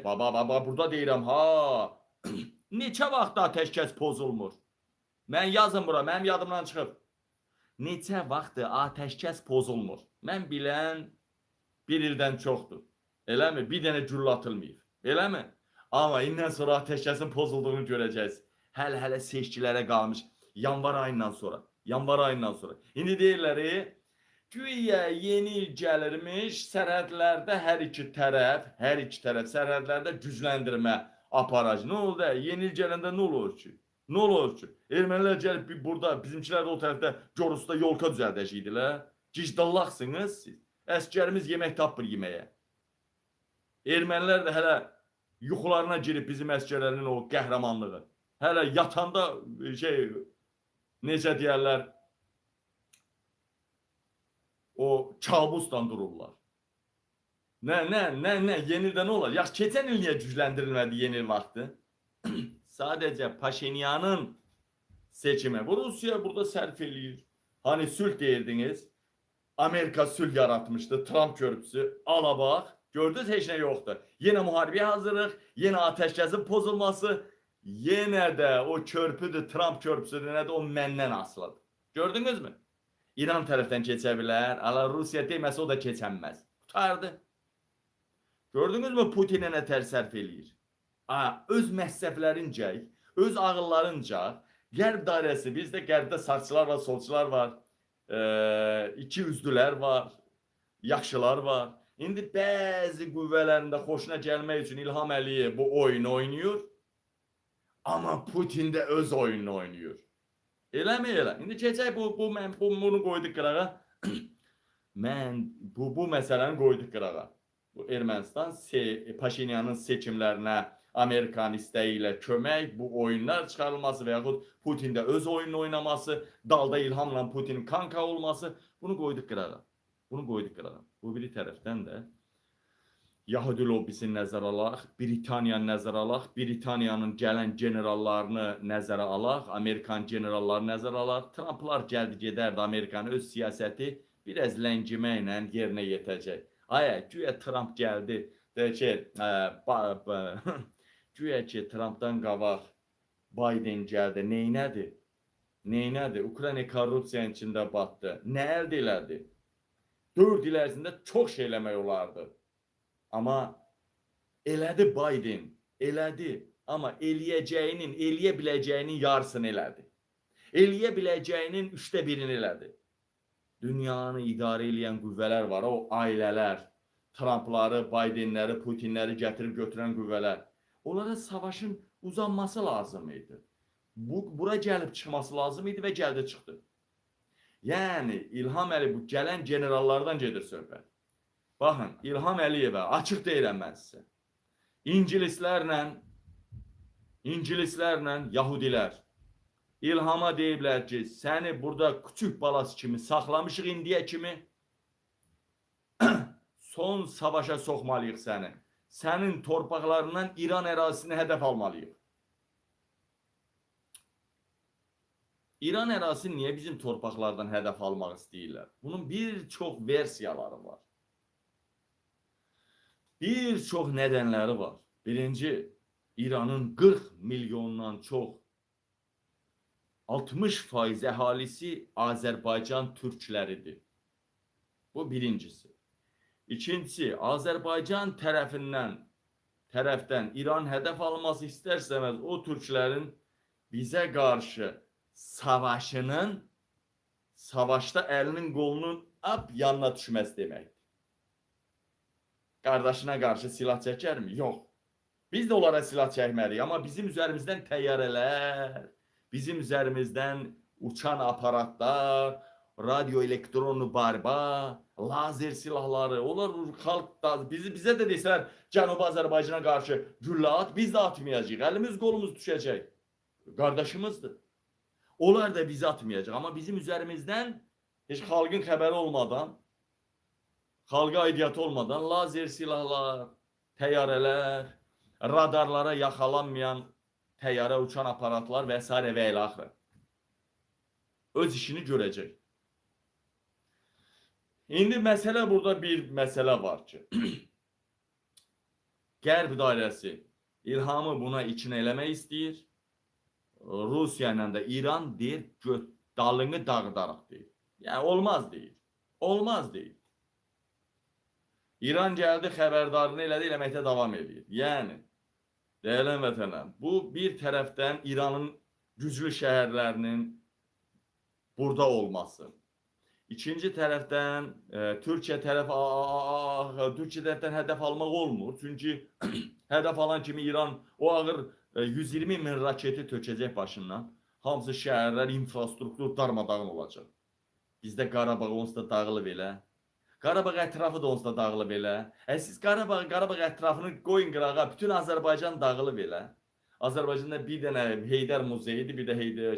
baba, burada deyirəm, ha. Neçə vaxt atəşkəs pozulmur? Mən yazın bura, mənim yadımdan çıxıb. Neçə vaxtdır atəşkəs pozulmur? Mən bilən bir ildən çoxdur. Eləmi? Bir dənə güllə atılmayıb. Eləmi? Amma indən sonra atəşkəsin pozulduğunu görəcəksiniz. Hələ seçkilərə qalmış. Yanvar ayından sonra. Yanvar ayından sonra. İndi deyirlər, güya yeni il gəlirmiş, sərhədlərdə hər iki tərəf sərhədlərdə gücləndirmə aparacaq. Nə oldu? Yeni il gələndə nə olur ki? Nə olur ki? Ermənilər gəlib burada, bizimkilər də o tərəfdə Corusda yolka düzəldəcəkdilər. Gicdallaqsınız siz. Əskərimiz yemək tapmır yeməyə. Ermənilər də hələ yuxularına girib bizim əskərlərin o qəhrəmanlığı. Hələ yatanda necə deyərlər, o kabusdan dururlar. Nə, yeni ildə nə olar? Yaxşı, keçən il niyə gücləndirilmədi yeni il vaxtı? Sadəcə Paşinyanın seçimi. Bu Rusiya burada sərf eləyir. Hani sülh deyirdiniz, Amerika sülh yaratmışdı, Trump körpüsü. Ala bax, gördünüz heç nə yoxdur. Yenə müharibəyə hazırıq, yenə atəşkəsin pozulması, yenə də o körpüdür, Trump körpüsüdür, nə də o məndən asılıdır. Gördünüz mü? İran tərəfdən keçə bilər, ala Rusiya deməsə o da keçənməz. Qutardı. Gördünüz mü Putinə nə tər sərf eləyir? Öz məhsəblərinca, öz ağıllarınca, qərb dairəsi, bizdə qərbdə sağçılar var, solçular var, iki üzdülər var, yaxşılar var. İndi bəzi qüvvələrində xoşuna gəlmək üçün İlham Əliyev bu oyunu oynayır, amma Putin də öz oyununu oynayır. Eləmi elə? İndi keçək bunu qoyduq qırağa. Mən bu məsələni qoyduq qırağa. Bu Ermənistan Paşinyanın seçimlərinə Amerikan istəyi ilə kömək, bu oyunlar çıxarılması və yaxud Putin də öz oyununu oynaması, dalda İlhamla Putinin kanka olması, bunu qoyduq qırağa. Bunu qoyduq qırağa. Bu biri tərəfdən də Yahudi lobbisini nəzərə alaq, Britaniyanı nəzərə alaq, Britaniyanın gələn generallarını nəzərə alaq, Amerikan generallarını nəzərə alaq. Trumplar gəldi gedərdi, Amerikanın öz siyasəti biraz ləngiməklə yerinə yetəcək. Güya Trump gəldi, güya ki Trumpdan qabaq Biden gəldi, neynədi? Ukrayna korrupsiyanın içində batdı. Nə əldə elədi? 4 il ərzində çox şey eləmək olardı. Amma elədi Biden, elədi. Amma eləyə biləcəyinin yarısını elədi. Eləyə biləcəyinin 1/3'ini elədi. Dünyanı idarə edən qüvvələr var, o ailələr, Trumpları, Bidenləri, Putinləri gətirib götürən qüvvələr. Onlara savaşın uzanması lazım idi. Bura gəlib çıxması lazım idi və gəldi çıxdı. Yəni İlham Əliyev bu gələn generallardan gedir söhbət. Baxın, İlham Əliyevə açıq deyirəm mən sizə. İngilislərlə Yahudilər İlhama deyiblər ki, səni burada küçük balası kimi saxlamışıq indiyə kimi, son savaşa soxmalıyıq səni. Sənin torpaqlarından İran ərazisini hədəf almalıyıq. İran ərazisi niyə bizim torpaqlardan hədəf almaq istəyirlər? Bunun bir çox versiyaları var. Bir çox nədənləri var. Birinci, İranın 40 milyondan çox 60% əhalisi Azərbaycan türkləridir. Bu birincisi. İkincisi, Azərbaycan tərəfdən İran hədəf alması istərsəməz o türklərin bizə qarşı savaşda əlinin qolunun yanına düşməsi deməkdir. Qardaşına qarşı silah çəkərmi? Yox. Biz də onlara silah çəkməliyik, amma bizim üzərimizdən təyyarələr, bizim üzərimizdən uçan aparatlar, radyo elektronlu barba, lazer silahları, onlar xalq da, bizə də desələr Cənubi Azərbaycana qarşı güllə at, biz də atmayacaq, əlimiz qolumuz düşəcək. Qardaşımızdır. Onlar da bizi atmayacaq, amma bizim üzərimizdən heç xalqın xəbəri olmadan, xalqa aidiyyatı olmadan lazer silahlar, təyyarələr, radarlara yaxalanmayan təyyarə uçan aparatlar və s. və ilə axırı öz işini görəcək. İndi məsələ burada bir məsələ var ki, Qərb dairəsi İlhamı buna içine eləmək istəyir. Rusiya ilə də İran deyir, dalını dağıdaraq deyir. Yəni olmaz deyir. Olmaz deyir. İran gəldi, xəbərdarlığını elədi, eləməkdə davam edir. Yəni değerli vətəndaşlar, bu bir tərəfdən İranın güclü şəhərlərinin burada olması. İkinci tərəfdən Türkiyə tərəfdən hədəf almaq olmur. Çünki hədəf alan kimi İran o ağır 120 min raketi tökəcək başından. Hamısı şəhərlər, infrastruktur darmadağın olacaq. Bizdə Qarabağ onsuz da dağılıb elə. Qarabağ ətrafı da onsuz da dağılıb elə. Siz Qarabağ ətrafını qoyun qırağa, bütün Azərbaycan dağılıb elə. Azərbaycanda bir dənə Heydər muzeyidir, bir də Heydər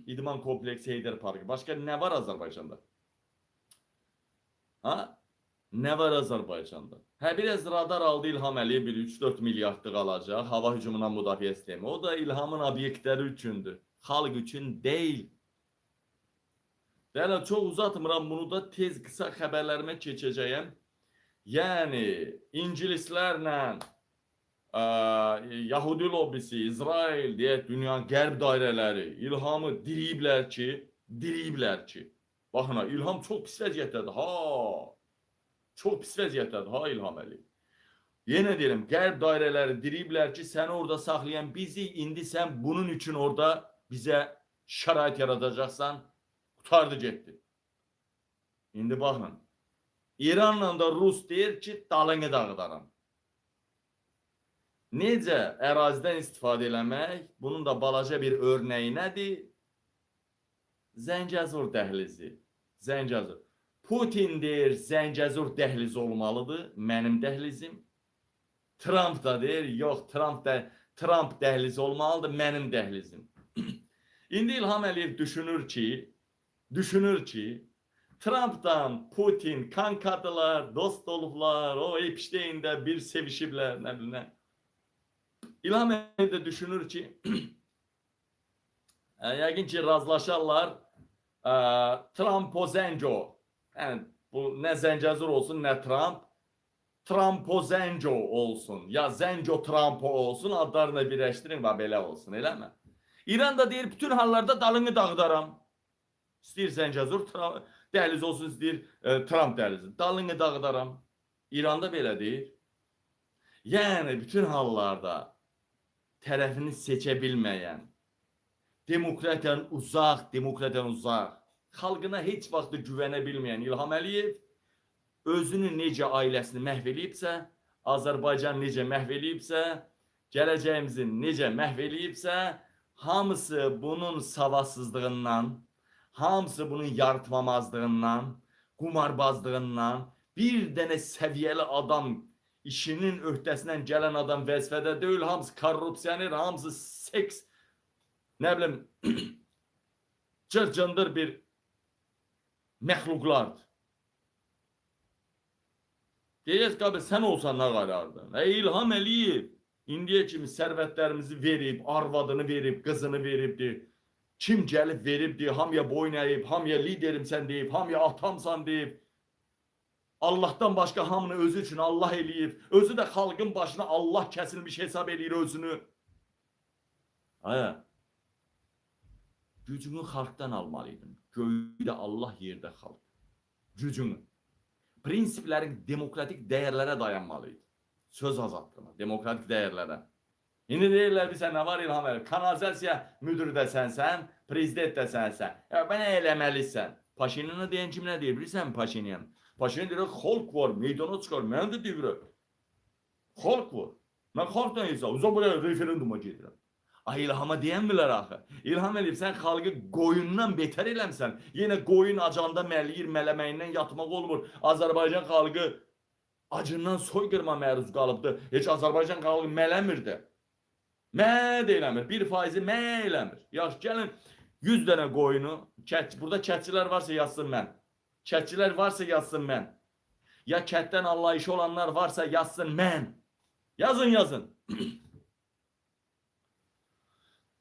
İdman kompleksi Heydər Parkı. Başka ne var Azerbaycan'da? Ha? Ne var Azerbaycan'da? Biraz radar aldı İlham Əliyev, bir 3-4 milyardlıq alacaq. Hava hücumundan müdafiə sistemi. O da İlhamın obyektləri üçündür. Xalq üçün deyil. Yəni çox uzatmıram, bunu da tez qısa xəbərlərimə keçəcəyəm. Yəni İngilislərlə Yahudi lobisi, İsrail diye dünyanın qərb dairələri İlhamı diriyiblər ki. Baxın ha, İlham çox pis vəziyyətdədir. Çox pis vəziyyətdədir ha İlham Əliyev. Yenə deyirəm, qərb dairələri diriyiblər ki, səni orada saxlayan bizi, indi sən bunun üçün orada bizə şərait yaradacaqsan, qutardı getdi. İndi baxın, İranla da Rus deyir ki, dalını dağıdaram. Necə ərazidən istifadə eləmək? Bunun da balaca bir örneği nədir? Zəngəzur dəhlizi. Zəngəzur. Putin deyir, Zəngəzur dəhlizi olmalıdır, mənim dəhlizim. Trump da deyir, yox, Trump dəhlizi olmalıdır, mənim dəhlizim. İndi İlham Əliyev düşünür ki, Trump'dan Putin kankadılar, dost olublar, o Epstein'də bir sevişiblər, nə bilmə. İlham Əliyev de düşünür ki, yəqin ki razlaşarlar Trumpozenco. Yəni bu nə Zəngəzur olsun, nə Trump, Trumpozenco olsun. Ya Zenco Trumpo olsun, adlarını birləşdirin və belə olsun, eləmi? İran da deyir, bütün hallarda dalını dağıdaram. İstəyir Zəngəzur dəhlizi olsun, istəyir Trump dəhlizi. Dalını dağıdaram. İran da belə deyir. Yəni bütün hallarda tərəfini seçə bilməyən, demokratiyadan uzaq, xalqına heç vaxt güvənə bilməyən İlham Əliyev özünü necə ailəsini məhv eləyibsə, Azərbaycan necə məhv eləyibsə, gələcəyimizi necə məhv eləyibsə, hamısı bunun savadsızlığından, hamısı bunun yaratmamazlığından, qumarbazlığından, bir dənə səviyyəli adam, işinin öhdəsindən gələn adam vəzifədə deyil, hamısı korrupsiyoner, hamısı seks, nə bilim, cır-cındır bir məxluqlardır. Deyəcək qabı, sən olsan nə qarardın? İlham Əliyev indiyə kimi sərvətlərimizi verib, arvadını verib, qızını veribdir. Kim gəlib veribdir, hamıya boyun əyib, hamıya liderimsən deyib, hamıya atamsan deyib. Allah'tan başka hamını özü için Allah eləyib. Özü de xalqın başına Allah kəsilmiş hesab eləyir özünü. Aya. Gücünü xalqdan almalıydın. Göydə Allah, yerdə xalq. Gücünü. Prinsiplərin demokratik dəyərlərə dayanmalıydı. Söz azadlığına, demokratik dəyərlərə. İndi deyirlər bizə nə var İlham Əliyev? Kanalizasiya müdürü də sənsən, prezident də sənsən. Ya bana eləməlisən. Paşinyan'a deyən kim nə deyir? Bilirsən Paşinyan? Paşinyan deyir, xalq var, meydana çıxar. Mən də deyirəm. Xalq var. Mən xalqdan hesab. Uzaq buraya referenduma gedirəm. Ay İlham'a deyənmirlər axı. İlham Əliyev, sən xalqı qoyundan betər eləmsən. Yenə qoyun acanda məliyir, mələməyindən yatmaq olmur. Azərbaycan xalqı acından soyqırma məruz qalıbdır. Heç Azərbaycan xalqı mələmirdi. Mə də eləmir. 1% mə eləmir. Yaxşı, gəlin 100 dənə qoyunu, burada kətçilər varsa yazsın mən. Kətçilər varsa yazsın mən. Ya kətdən anlayışı olanlar varsa yazsın mən. Yazın, yazın.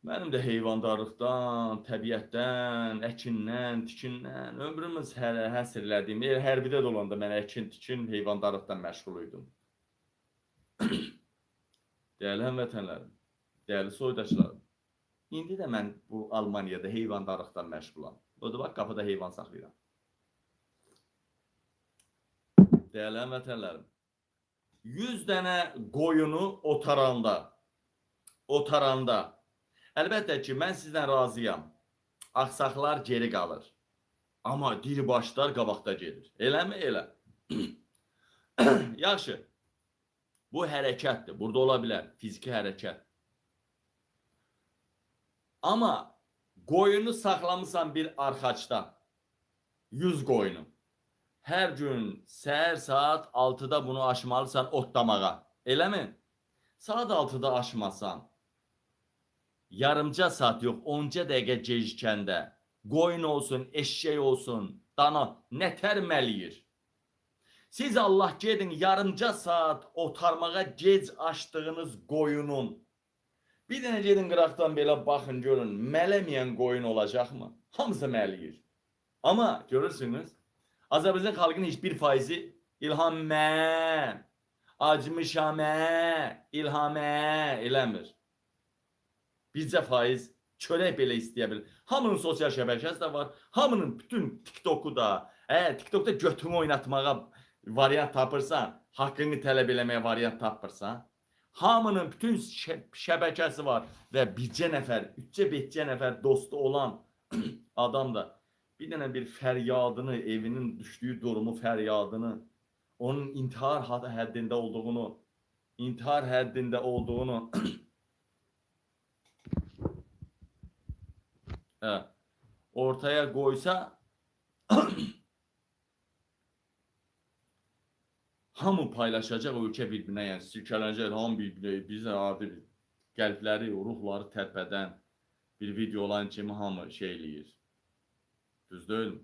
Mənim də heyvandarlıqdan, təbiətdən, əkindən, tikindən, ömrümüz həsr elədiyim, hərbidə də olanda mən əkin, tikin, heyvandarlıqdan məşğul idim. Değerli həmvətənlərim, değerli soydaşlarım. İndi də mən bu Almaniyada heyvandarlıqdan məşğulam. Odur bax, qapıda heyvan saxlayıram. Değerli həmvətənlərim, 100 dənə qoyunu otaranda, əlbəttə ki, mən sizdən razıyam. Axsaqlar geri qalır. Amma diribaşlar qabaqda gedir. Eləmi? Elə. Yaxşı. Bu hərəkətdir. Burada ola bilər. Fiziki hərəkət. Amma qoyunu saxlamısan bir arxaçda. 100 qoyunu. Hər gün səhər saat 6-da bunu aşmalısan otlamağa. Eləmi? Saat 6-da aşmasan, yarımca saat yox, 10 dəqiqə gecikəndə qoyun olsun, eşək olsun, dana nətər məliyir. Siz Allah gedin yarımca saat otarmağa gec açdığınız qoyunun bir dənə gedin qıraqdan belə baxın görün, mələməyən qoyun olacaqmı? Hamısı məliyir. Amma görürsünüz, Azərbaycan xalqının heç 1% İlham mən, acmışam İlham eləmir. Bircə faiz çörək belə istəyə bilir. Hamının sosial şəbəkəsi də var. Hamının bütün TikTok'u da, TikTok'da götümü oynatmağa variant tapırsan, haqqını tələb eləməyə variant tapırsan, hamının bütün şəbəkəsi var və bircə nəfər, 3-5 nəfər dostu olan adam da bir dənə bir fəryadını, evinin düşdüyü durumu fəryadını, onun intihar həddində olduğunu ortaya qoysa hamı paylaşacaq, ölkə bir-birinə, yəni silkələnəcək, hamı bir-birinə, bizə adi qəlbləri, ruhları tərpədən bir video olan kimi hamı şey eləyir. Düz deyil mi?